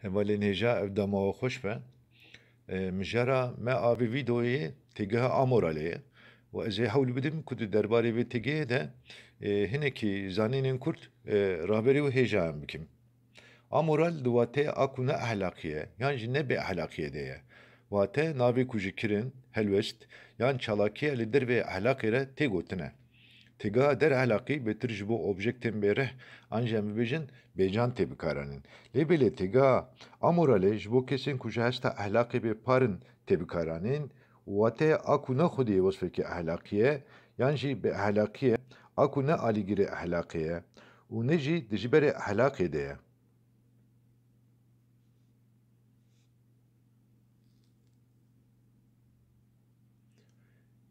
Hevalên hêja ev dema we xweş be. Mijara me avê vîdeoyê têgeha Amoralê ye û ez ê hewl bidim ku di derbarê vê têgehê de hinekî zanînên Kurd rahberî û hêjayan bikim. Amoral di watê a ku ne ehlaqî ye yan jî ne bê ehlaqiyê de ye. Watê navê ku ji kirin, helwest yan çalakiya li dervê ehlaqê re tê gotine. Têgeha der ehlaqî bêtir ji bo objektên bêrih an jî em bibêjin bêcan tê bikaranîn. Lêbelê têgeha amoralê ji bo kesên ku ji hesta ehlaqê bêparin tê bikaranîn û watê a ku ne xwedî wesfekî ehlaqî ye yan jî bê ehlaqî ye, a ku ne alîgirê ehlaqê ye û ne jî di ji berê ehlaqê de ye.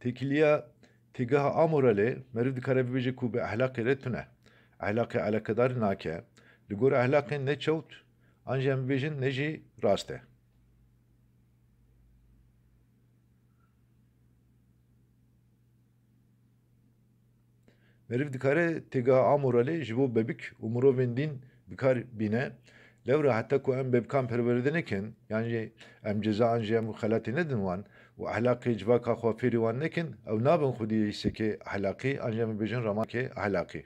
Têkiliya têgeha amoralê meriv dikare bibêje ku bi ehlaqê re tune. Ehlaqê elekedar nake. Li gor ehlaqên ne çewt an jî em bibêjin ne jî rast e. Meriv dikare têgeha amoralê ji bo bebik û mirovên dîn bikar bîne. Lewra heta ku em bebikan perwerde nekin, yan jî em ceza an jî em xelatê nedin wan û ehlaqê civaka xwe fêrî wan nekin, ew nabin xwedî hîsekê ehlaqî an jî em bibêjin ramakê ehlaqî.